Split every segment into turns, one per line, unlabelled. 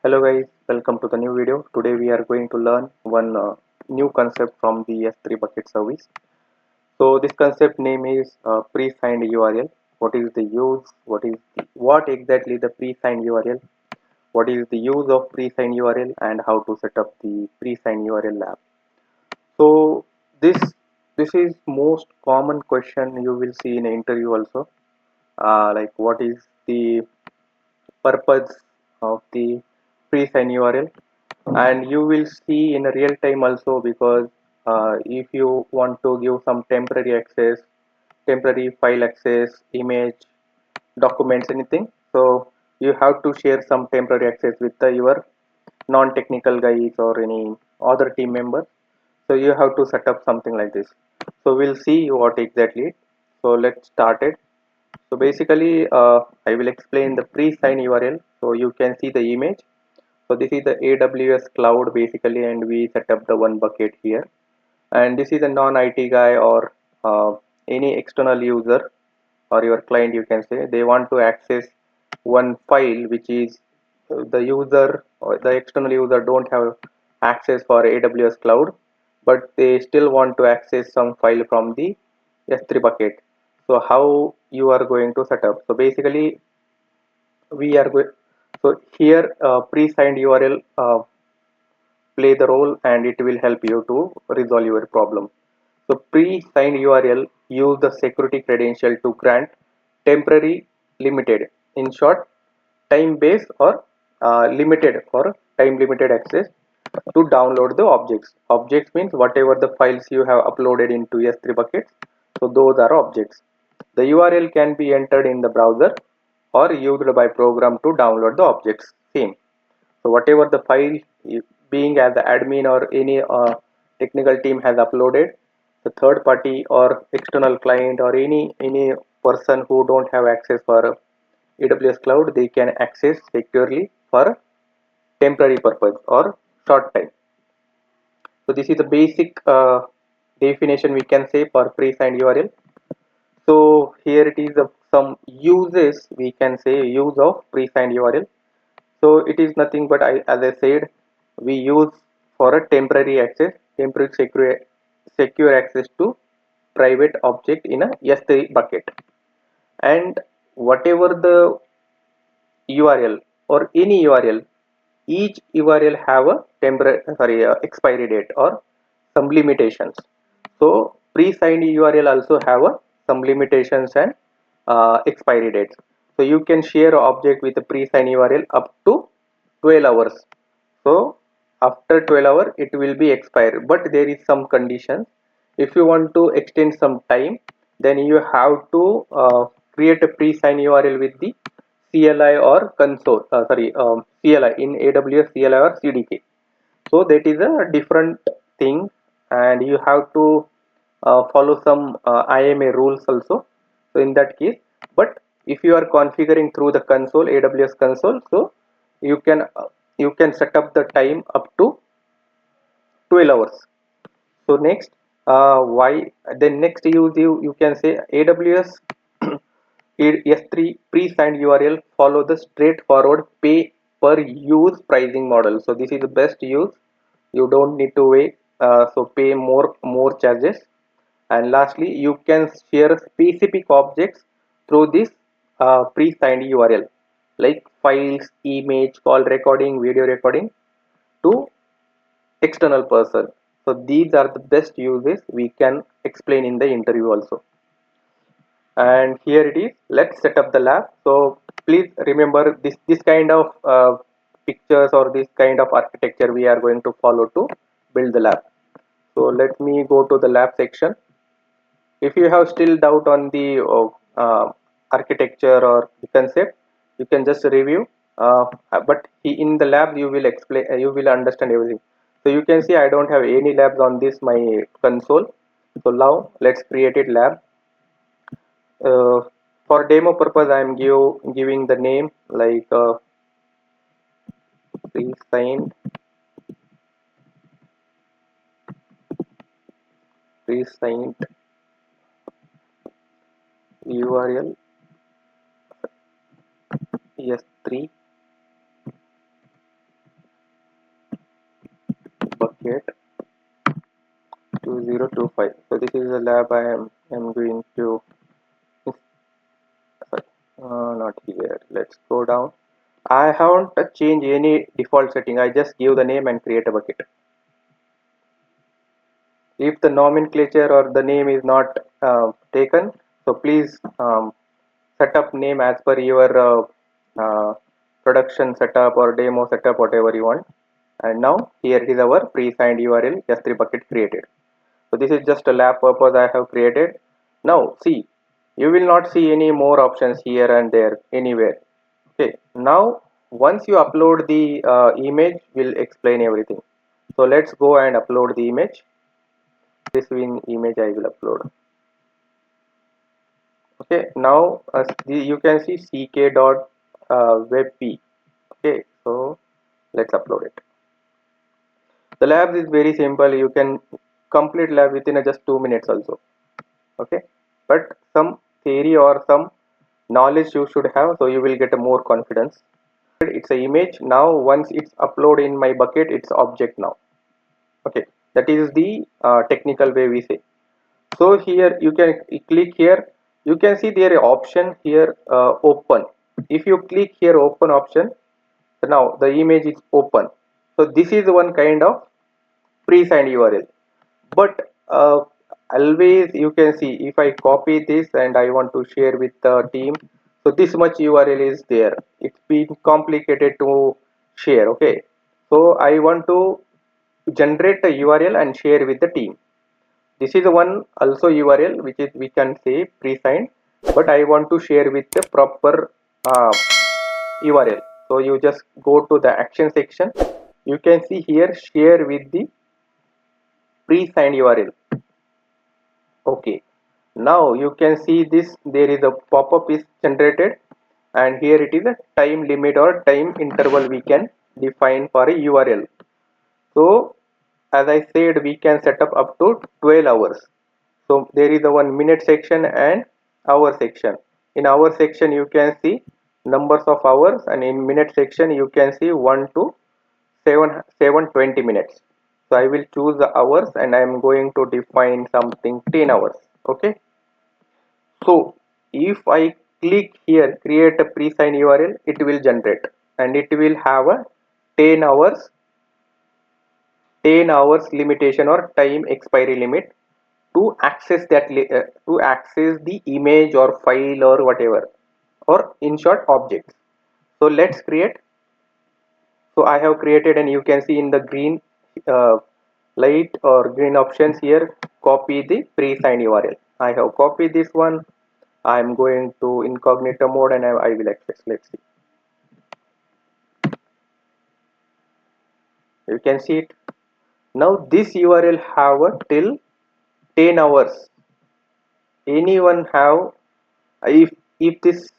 Hello guys, welcome to the new video. Today we are going to learn one new concept from the S3 bucket service. So this concept name is pre-signed URL. What is the use? What exactly the pre-signed URL? What is the use of pre-signed URL and how to set up the pre-signed URL lab? So this this is most common question you will see in an interview also. Like what is the purpose of the pre-signed URL? And you will see in a real time also because if you want to give some temporary access, temporary file access, image, documents, anything, so you have to share some temporary access with your non-technical guys or any other team member. So you have to set up something like this. So we'll see what exactly. So let's start it. So basically I will explain the pre-signed URL so you can see the image. So this is the AWS cloud basically, and we set up the one bucket here. And this is a non-IT guy or any external user or your client, you can say, they want to access one file which is the user or the external user don't have access for AWS cloud, but they still want to access some file from the S3 bucket. So how you are going to set up? So basically we are going. So here pre-signed URL play the role and it will help you to resolve your problem. So pre-signed URL use the security credential to grant temporary limited, in short, time-based or limited or time-limited access to download the objects. Objects means whatever the files you have uploaded into S3 buckets. So those are objects. The URL can be entered in the browser or used by program to download the objects. Same. So whatever the file being as the admin or any technical team has uploaded, the third party or external client or any person who don't have access for AWS cloud, they can access securely for temporary purpose or short time. So this is the basic definition we can say for pre-signed URL. So here it is some uses, we can say use of pre-signed URL. So it is nothing but as I said, we use for a temporary access, temporary secure access to private object in a S3 bucket. And whatever the URL or any URL, each URL have a temporary expiry date or some limitations. So pre-signed URL also have a some limitations and expiry dates. So you can share an object with a pre-signed URL up to 12 hours. So after 12 hours it will be expired, but there is some conditions. If you want to extend some time, then you have to create a pre-signed URL with the CLI or console, CLI in AWS CLI or CDK. So that is a different thing, and you have to follow some IMA rules also. So in that case, but if you are configuring through the console, AWS console, so you can set up the time up to 12 hours. So next, why then next you can say AWS S3 pre-signed URL follow the straightforward pay per use pricing model. So this is the best use. You don't need to wait. So pay more charges. And lastly, you can share specific objects through this pre-signed URL like files, image, call recording, video recording to external person. So these are the best uses we can explain in the interview also. And here it is. Let's set up the lab. So please remember this kind of pictures or this kind of architecture we are going to follow to build the lab. So let me go to the lab section. If you have still doubt on the architecture or the concept, you can just review, but in the lab you will explain, you will understand everything. So you can see I don't have any labs on this my console. So now let's create it lab. For demo purpose I am giving the name like pre-signed pre-signed URL S3 get 2025. So this is the lab I am going to, sorry, not here. Let's go down. I haven't changed any default setting. I just give the name and create a bucket. If the nomenclature or the name is not taken, so please set up name as per your production setup or demo setup, whatever you want. And now here is our pre-signed URL S3 bucket created. So this is just a lab purpose I have created. Now see, you will not see any more options here and there anywhere. Okay, now once you upload the image, will explain everything. So let's go and upload the image. This image I will upload. Okay, now you can see ck.webp. Okay, so let's upload it. The labs is very simple. You can complete lab within just 2 minutes also. Okay, but some theory or some knowledge you should have, so you will get a more confidence. It's an image. Now once it's uploaded in my bucket, it's object now. Okay, that is the technical way we say. So here you can click here, you can see there is option here, open. If you click here open option, now the image is open. So this is one kind of pre-signed URL. But always you can see, if I copy this and I want to share with the team, so this much URL is there. It's been complicated to share. Okay, so I want to generate a URL and share with the team. This is one also URL which is, we can say, pre-signed, but I want to share with the proper URL. So you just go to the action section. You can see here share with the pre-signed URL. Okay, now you can see this, there is a pop-up is generated, and here it is a time limit or time interval we can define for a URL. So as I said, we can set up to 12 hours. So there is a 1 minute section and hour section. In hour section you can see numbers of hours, and in minute section you can see 1 to 720 minutes. So I will choose the hours and I am going to define something 10 hours. Okay, so if I click here create a pre-signed URL, it will generate and it will have a 10 hours 10 hours limitation or time expiry limit to access that to access the image or file or whatever, or in short objects. So let's create. So I have created, and you can see in the green light or green options here, copy the pre-signed URL. I have copied this one. I am going to incognito mode and I will access. Let's see. You can see it. Now this URL have a till 10 hours. Anyone have, if this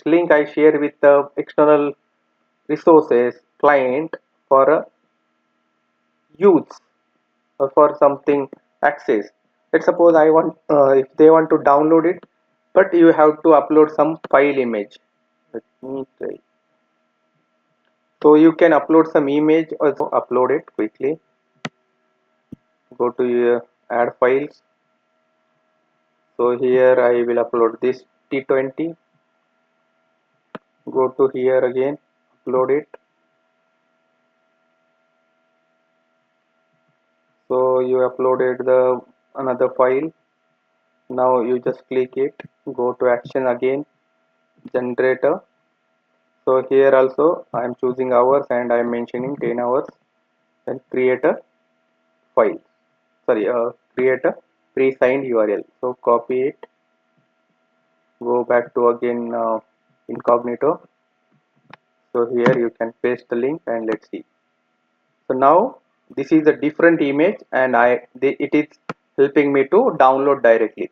link I share with the external resources client for a use or for something access. Let's suppose I want, if they want to download it, but you have to upload some file image. Let me try. So you can upload some image, also upload it quickly. Go to your add files. So here I will upload this T20. Go to here again, upload it. So you uploaded the another file. Now you just click it, go to action again, generator. So here also I am choosing hours and I am mentioning 10 hours. Then create a file, sorry, create a pre-signed URL. So copy it, go back to again incognito. So here you can paste the link and let's see. So now this is a different image and it is helping me to download directly.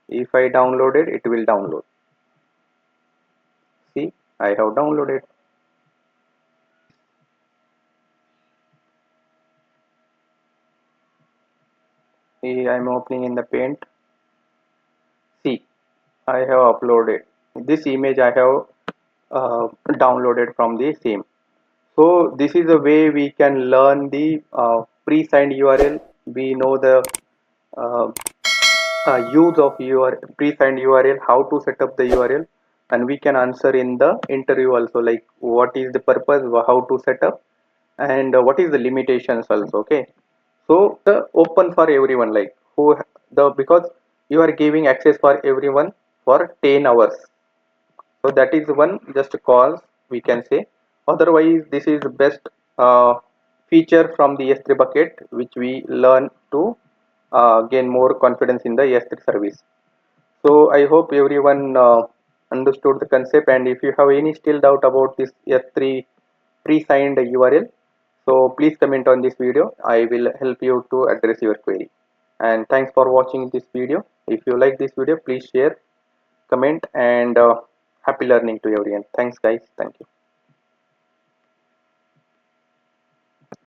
If I download it, it will download. See, I have downloaded. See, I am opening in the paint. See, I have uploaded this image. I have downloaded from the same. So this is a way we can learn the pre-signed URL, we know the uh, use of your pre-signed URL, how to set up the URL, and we can answer in the interview also, like what is the purpose, how to set up, and what is the limitations also. Okay, so the open for everyone, like who the because you are giving access for everyone for 10 hours. So that is one just cause we can say. Otherwise, this is the best uh, feature from the S3 bucket, which we learn to gain more confidence in the S3 service. So I hope everyone understood the concept. And if you have any still doubt about this S3 pre-signed URL, so please comment on this video. I will help you to address your query. And thanks for watching this video. If you like this video, please share, comment, and happy learning to everyone. Thanks guys. Thank you.